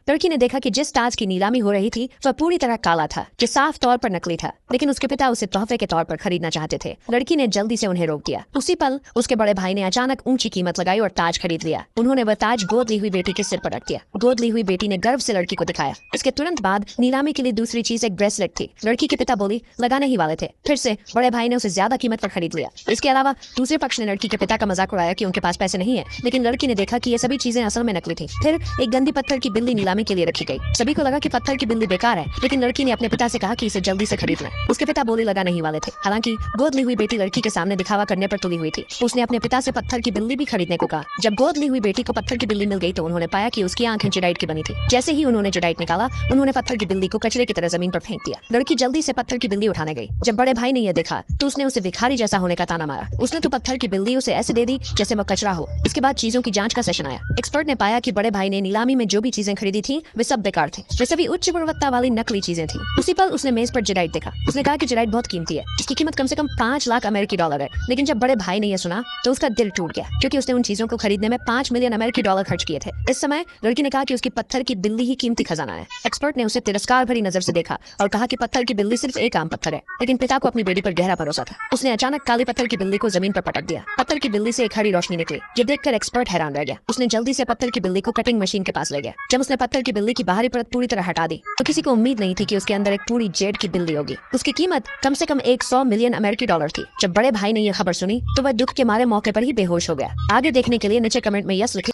लड़की ने देखा कि जिस ताज की नीलामी हो रही थी वह पूरी तरह काला था, जो साफ तौर पर नकली था, लेकिन उसके पिता उसे तोहफे के तौर पर खरीदना चाहते थे। लड़की ने जल्दी से उन्हें रोक दिया। उसी पल उसके बड़े भाई ने अचानक ऊंची कीमत लगाई और ताज खरीद लिया। उन्होंने वह ताज गोद ली हुई बेटी के सिर पर रख दिया। गोद ली हुई बेटी ने गर्व से लड़की को दिखाया। इसके तुरंत बाद नीलामी के लिए दूसरी चीज एक ब्रेसलेट थी। लड़की के पिता बोली लगाने ही वाले थे, फिर से बड़े भाई ने उसे ज्यादा कीमत पर खरीद लिया। इसके अलावा दूसरे पक्ष ने लड़की के पिता का मजाक उड़ाया कि उनके पास पैसे नहीं है, लेकिन लड़की ने देखा कि ये सभी चीजें असल में नकली थी। फिर एक गंदी पत्थर की बिल्ली नीलामी के लिए रखी गई। सभी को लगा कि पत्थर की बिल्ली बेकार है, लेकिन लड़की ने अपने पिता से कहा कि इसे जल्दी से खरीदना। उसके पिता बोले लगा नहीं वाले थे। हालांकि गोद ली हुई बेटी लड़की के सामने दिखावा करने पर तुली हुई थी। उसने अपने पिता से पत्थर की बिल्ली भी खरीदने को कहा। जब गोद ली हुई बेटी को पत्थर की बिल्ली मिल गई तो उन्होंने पाया कि उसकी आंखें जेडाइट की बनी थी। जैसे ही उन्होंने जेडाइट निकाला, उन्होंने पत्थर की बिल्ली को कचरे की तरह जमीन पर फेंक दिया। लड़की जल्दी से पत्थर की बिल्ली उठाने गई। जब बड़े भाई ने यह देखा तो उसने उसे भिखारी जैसा होने का ताना मारा। उसने तो पत्थर की बिल्ली उसे ऐसे दे दी जैसे वह कचरा हो। इसके बाद चीजों की जांच का सेशन आया। एक्सपर्ट ने पाया कि बड़े भाई ने नीलामी में जो भी चीजें खरीदी थी वे सब बेकार थे। वे सभी उच्च गुणवत्ता वाली नकली चीजें थी। उसी पल उसने मेज पर जेडाइट देखा। उसने कहा कि जेडाइट बहुत कीमती है, इसकी कीमत कम से कम 5 लाख अमेरिकी डॉलर है। लेकिन जब बड़े भाई ने यह सुना तो उसका दिल टूट गया, क्योंकि उसने उन चीजों को खरीदने में 5 मिलियन अमेरिकी डॉलर खर्च किए थे। इस समय लड़की ने कहा कि उसकी पत्थर की बिल्ली ही कीमती खजाना है। एक्सपर्ट ने उसे तिरस्कार भरी नजर से देखा और कहा कि पत्थर की बिल्ली सिर्फ एक आम पत्थर है। लेकिन पिता को अपनी बेटी पर गहरा भरोसा था। उसने अचानक काली पत्थर की बिल्ली को जमीन पर पटक दिया। पत्थर की बिल्ली से एक हरी रोशनी निकली। ये देखकर एक्सपर्ट हैरान रह गया। उसने जल्दी से पत्थर की बिल्ली को कटिंग मशीन के पास ले गया। जब उसने पत्थर की बिल्ली की बाहरी परत पूरी तरह हटा दी तो किसी को उम्मीद नहीं थी कि उसके अंदर एक पूरी जेड की बिल्ली होगी। उसकी कीमत कम से कम 100 मिलियन अमेरिकी डॉलर थी। जब बड़े भाई ने यह खबर सुनी तो वह दुख के मारे मौके पर ही बेहोश हो गया। आगे देखने के लिए नीचे कमेंट में यस लिखें।